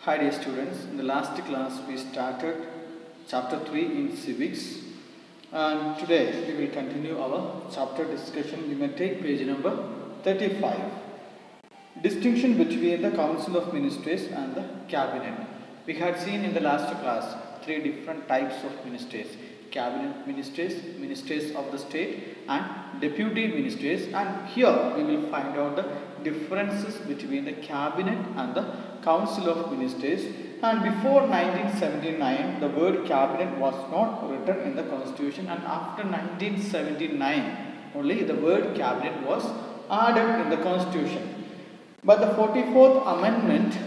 Hi dear students, in the last class we started chapter 3 in civics, and today we will continue our chapter discussion. We may take page number 35. Distinction between the Council of Ministers and the Cabinet. We had seen in the last class three different types of ministers: Cabinet ministers, ministers of the state, and deputy ministers. And here we will find out the differences between the Cabinet and the Council of Ministers. And before 1979, the word Cabinet was not written in the Constitution, and after 1979, only the word Cabinet was added in the Constitution. But the 44th Amendment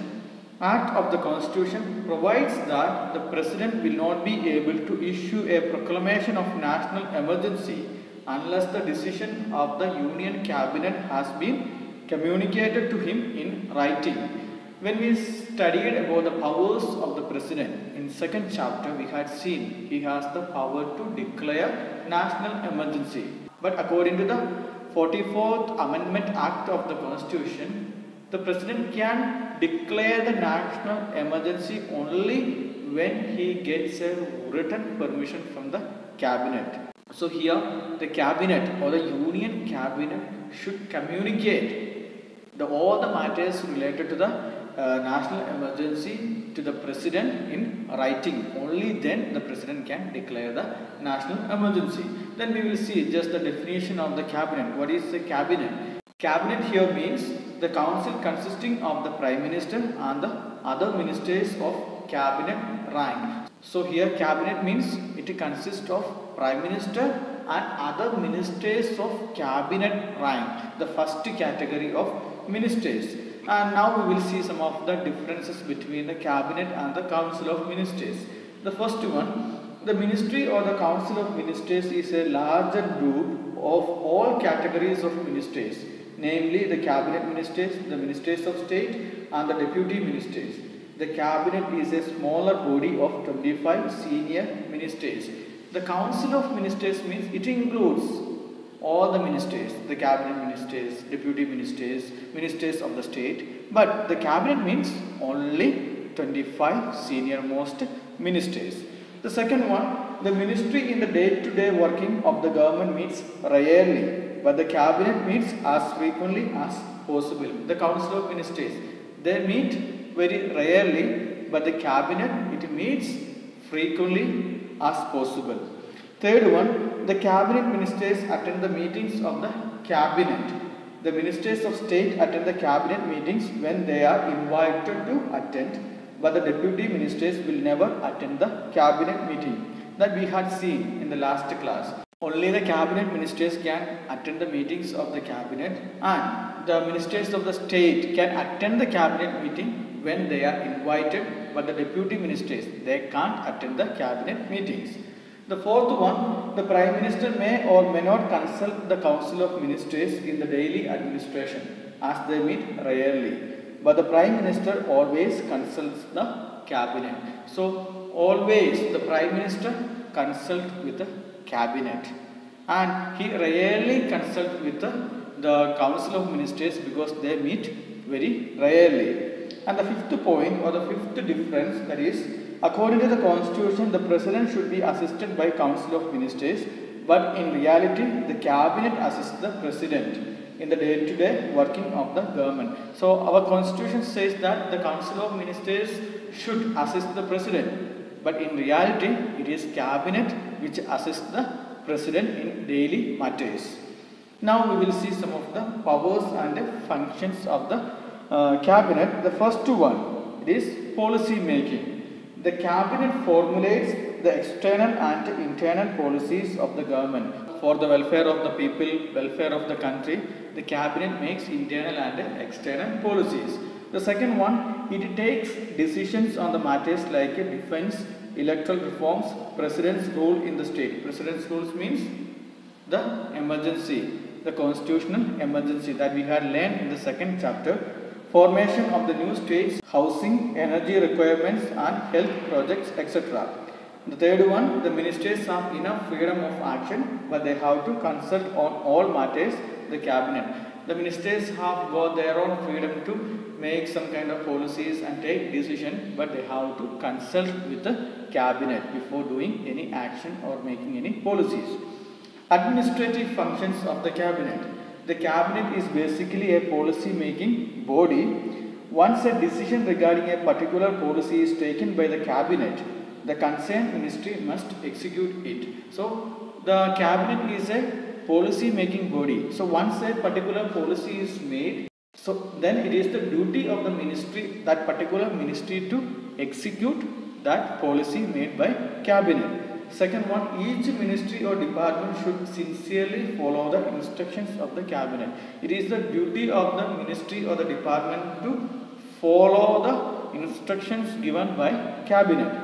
Act of the Constitution provides that the President will not be able to issue a proclamation of national emergency unless the decision of the Union Cabinet has been communicated to him in writing. When we studied about the powers of the President in second chapter, we had seen he has the power to declare national emergency. But according to the 44th Amendment Act of the Constitution, the President can declare the national emergency only when he gets a written permission from the Cabinet. So here the Cabinet or the Union Cabinet should communicate all the matters related to the national emergency to the President in writing. Only then the President can declare the national emergency. Then we will see just the definition of the Cabinet. What is the Cabinet? Cabinet here means the council consisting of the Prime Minister and the other ministers of Cabinet rank. So here Cabinet means it consists of Prime Minister and other ministers of Cabinet rank, the first category of ministers. And now we will see some of the differences between the Cabinet and the Council of Ministers. The first one, the Ministry or the Council of Ministers is a larger group of all categories of ministers, namely the Cabinet Ministers, the Ministers of State, and the Deputy Ministers. The Cabinet is a smaller body of 25 senior ministers. The Council of Ministers means it includes all the ministers, the Cabinet Ministers, Deputy Ministers, Ministers of the State. But the Cabinet means only 25 senior most ministers. The second one, the ministry in the day-to-day working of the government meets rarely, but the Cabinet meets as frequently as possible. The Council of Ministers, they meet very rarely, but the Cabinet, it meets frequently as possible. Third one, the Cabinet Ministers attend the meetings of the Cabinet. The Ministers of State attend the Cabinet meetings when they are invited to attend, but the Deputy Ministers will never attend the Cabinet meeting. That we had seen in the last class. Only the Cabinet Ministers can attend the meetings of the Cabinet, and the Ministers of the State can attend the Cabinet meeting when they are invited, but the Deputy Ministers, they can't attend the Cabinet meetings. The fourth one, the Prime Minister may or may not consult the Council of Ministers in the daily administration, as they meet rarely. But the Prime Minister always consults the Cabinet. So always the Prime Minister consults with the Cabinet, and he rarely consults with the Council of Ministers because they meet very rarely. And the fifth point or the fifth difference, that is, according to the Constitution, the President should be assisted by Council of Ministers, but in reality, the Cabinet assists the President in the day-to-day working of the government. So our Constitution says that the Council of Ministers should assist the President, but in reality, it is Cabinet which assists the President in daily matters. Now we will see some of the powers and functions of the Cabinet. The first one, it is policy making. The Cabinet formulates the external and internal policies of the government. For the welfare of the people, welfare of the country, the Cabinet makes internal and external policies. The second one, it takes decisions on the matters like defense, electoral reforms, President's role in the state. President's rules means the emergency, the constitutional emergency that we had learned in the second chapter. Formation of the new states, housing, energy requirements and health projects, etc. The third one, the ministers have enough freedom of action, but they have to consult on all matters the Cabinet. The ministers have got their own freedom to make some kind of policies and take decision, but they have to consult with the cabinet before doing any action or making any policies. Administrative functions of the cabinet. The cabinet is basically a policy making body. Once a decision regarding a particular policy is taken by the cabinet, the concerned ministry must execute it. So the cabinet is a policy making body. So once a particular policy is made, so then it is the duty of the ministry, that particular ministry, to execute that policy made by cabinet. Second one, each ministry or department should sincerely follow the instructions of the cabinet. It is the duty of the ministry or the department to follow the instructions given by cabinet.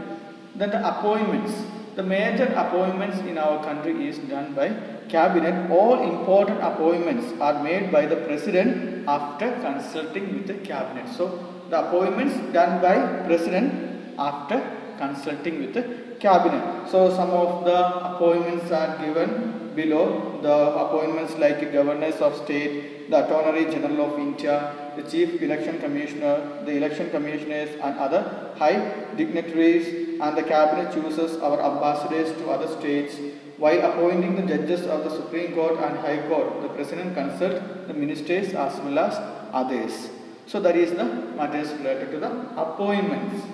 Then the appointments. The major appointments in our country is done by cabinet. All important appointments are made by the president after consulting with the cabinet. So the appointments done by president after consulting with the cabinet. So some of the appointments are given below. The appointments like governors of state, the Attorney General of India, the Chief Election Commissioner, the election commissioners and other high dignitaries, and the cabinet chooses our ambassadors to other states. While appointing the judges of the Supreme Court and High Court, the President consults the ministers as well as others. So that is the matters related to the appointments.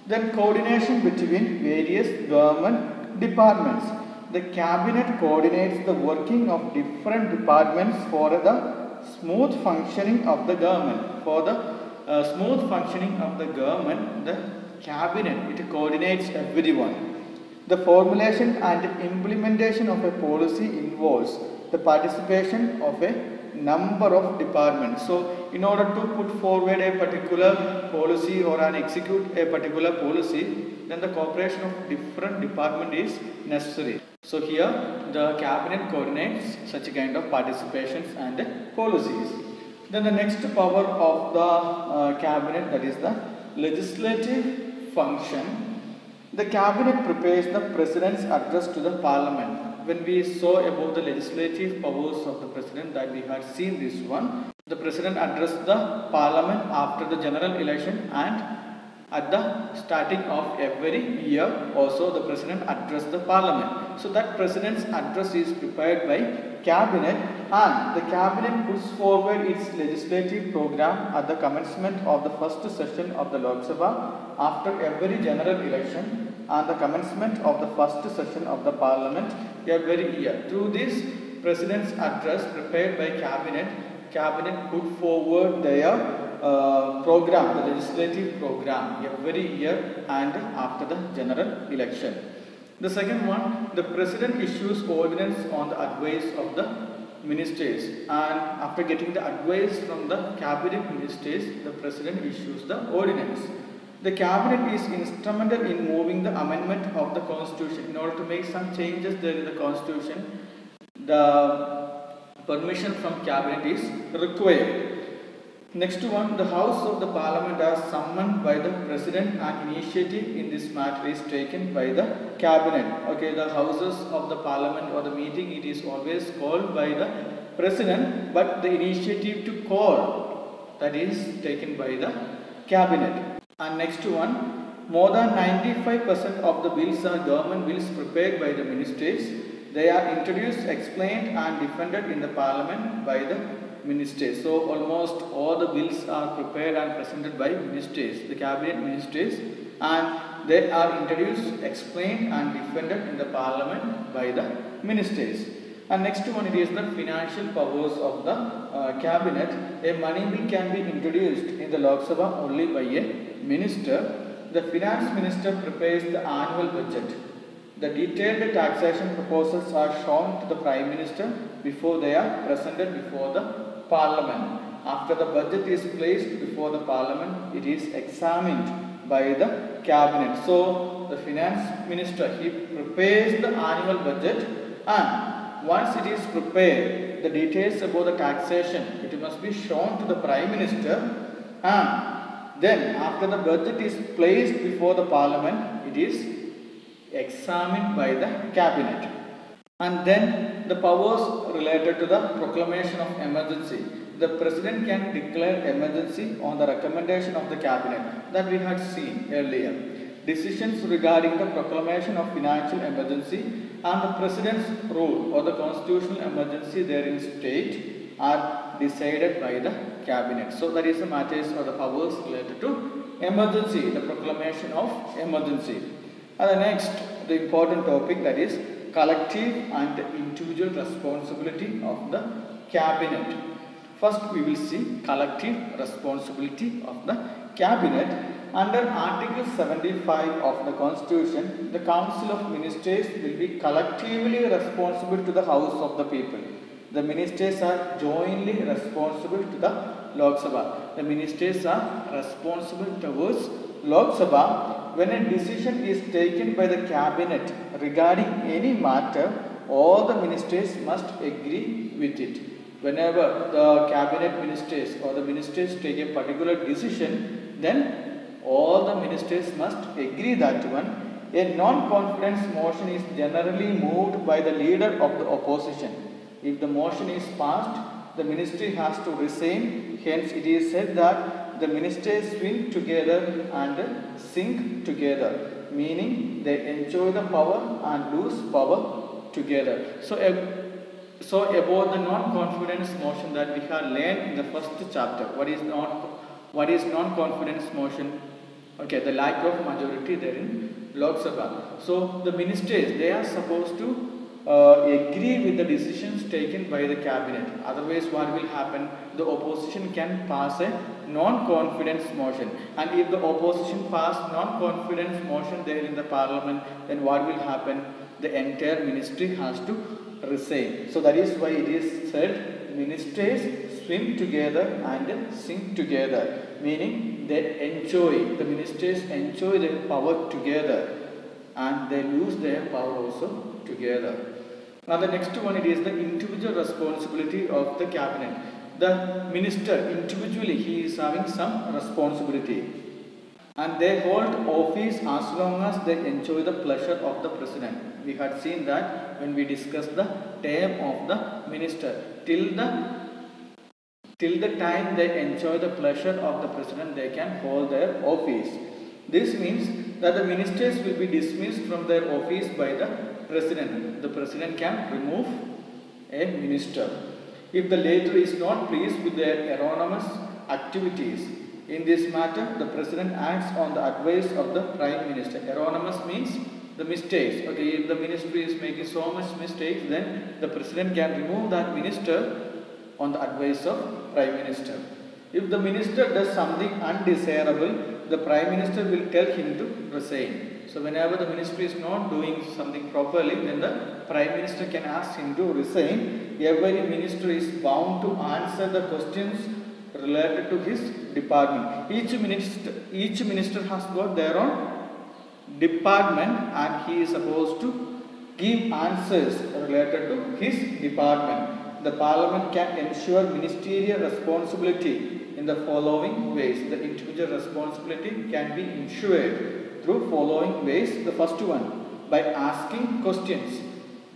Then coordination between various government departments. The cabinet coordinates the working of different departments for the smooth functioning of the government. For the smooth functioning of the government, the cabinet, it coordinates everyone. The formulation and implementation of a policy involves the participation of a number of departments. So in order to put forward a particular policy or execute a particular policy, then the cooperation of different department is necessary. So here the cabinet coordinates such a kind of participations and policies. Then the next power of the cabinet, that is the legislative function. The cabinet prepares the president's address to the parliament. When we saw about the legislative powers of the president, that we had seen this one. The president addressed the parliament after the general election, and at the starting of every year also the president addressed the parliament. So that president's address is prepared by cabinet, and the cabinet puts forward its legislative program at the commencement of the first session of the Lok Sabha after every general election, and the commencement of the first session of the parliament every year. Through this president's address prepared by cabinet put forward their program, the legislative program, every year and after the general election. The second one, the president issues ordinance on the advice of the ministers, and after getting the advice from the cabinet ministers, the president issues the ordinance. The cabinet is instrumental in moving the amendment of the constitution. In order to make some changes there in the constitution, the permission from cabinet is required. Next one, the House of the Parliament are summoned by the President, and initiative in this matter is taken by the Cabinet. Okay, the Houses of the Parliament or the meeting, it is always called by the President, but the initiative to call, that is taken by the Cabinet. And next one, more than 95% of the bills are government bills prepared by the ministers. They are introduced, explained and defended in the Parliament by the ministers. So almost all the bills are prepared and presented by ministers, the cabinet ministers, and they are introduced, explained and defended in the Parliament by the ministers. And next one, it is the financial powers of the cabinet. A money bill can be introduced in the Lok Sabha only by a minister. The finance minister prepares the annual budget. The detailed taxation proposals are shown to the Prime Minister before they are presented before the Parliament. After the budget is placed before the Parliament, it is examined by the Cabinet. So the Finance Minister, he prepares the annual budget, and once it is prepared, the details about the taxation, it must be shown to the Prime Minister, and then after the budget is placed before the Parliament, it is examined by the Cabinet. And then the powers related to the proclamation of emergency. the president can declare emergency on the recommendation of the cabinet, that we had seen earlier. Decisions regarding the proclamation of financial emergency and the president's rule or the constitutional emergency therein state are decided by the cabinet. So that is the matters or the powers related to emergency, the proclamation of emergency. And the next, the important topic, that is collective and individual responsibility of the cabinet. First we will see collective responsibility of the cabinet. Under Article 75 of the Constitution, the Council of Ministers will be collectively responsible to the House of the People. The ministers are jointly responsible to the Lok Sabha. The ministers are responsible towards Lok Sabha. When a decision is taken by the cabinet regarding any matter, all the ministers must agree with it. Whenever the cabinet ministers or the ministers take a particular decision, then all the ministers must agree that one. A non-confidence motion is generally moved by the leader of the opposition. If the motion is passed, the ministry has to resign. Hence, it is said that the ministers swing together and sink together, meaning they enjoy the power and lose power together. So about the non-confidence motion that we have learned in the first chapter. What is non-confidence motion? Okay, the lack of majority there in Lok Sabha. So the ministers, they are supposed to agree with the decisions taken by the cabinet. Otherwise, what will happen? The opposition can pass a non-confidence motion. And if the opposition pass non-confidence motion there in the parliament, then what will happen? The entire ministry has to resign. So that is why it is said ministers swim together and sink together, meaning the ministers enjoy their power together and they lose their power also together. Now the next one, it is the individual responsibility of the cabinet. The minister individually, he is having some responsibility and they hold office as long as they enjoy the pleasure of the president. We had seen that when we discussed the term of the minister. Till the time they enjoy the pleasure of the president, they can hold their office. This means that the ministers will be dismissed from their office by the president. The president can remove a minister if the latter is not pleased with their erroneous activities. In this matter, the president acts on the advice of the prime minister. Erroneous means the mistakes. Okay, if the ministry is making so much mistakes, then the president can remove that minister on the advice of prime minister. If the minister does something undesirable, the prime minister will tell him to resign. So whenever the ministry is not doing something properly, then the prime minister can ask him to resign. Every minister is bound to answer the questions related to his department. Each minister has got their own department and he is supposed to give answers related to his department. The parliament can ensure ministerial responsibility in the following ways. The individual responsibility can be ensured through following ways. The first one, by asking questions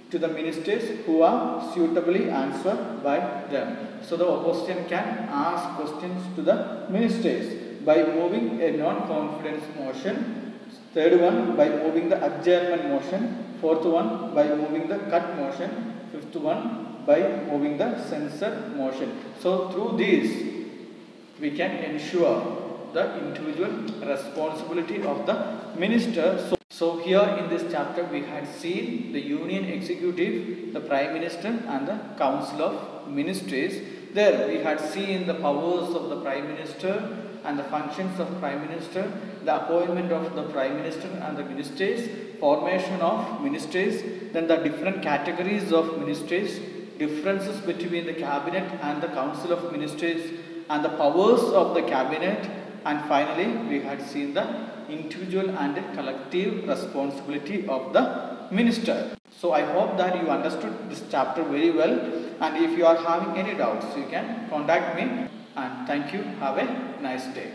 to the ministers who are suitably answered by them. So the opposition can ask questions to the ministers by moving a non-confidence motion. Third one, by moving the adjournment motion. Fourth one, by moving the cut motion. Fifth one, by moving the censure motion. So through these, we can ensure the individual responsibility of the minister. So here in this chapter, we had seen the Union Executive, the Prime Minister and the Council of Ministers. There we had seen the powers of the Prime Minister and the functions of Prime Minister, the appointment of the Prime Minister and the ministers, formation of ministers, then the different categories of ministers, differences between the cabinet and the council of ministers and the powers of the cabinet, and finally we had seen the individual and collective responsibility of the minister. So I hope that you understood this chapter very well, and if you are having any doubts, you can contact me, and thank you. Have a nice day.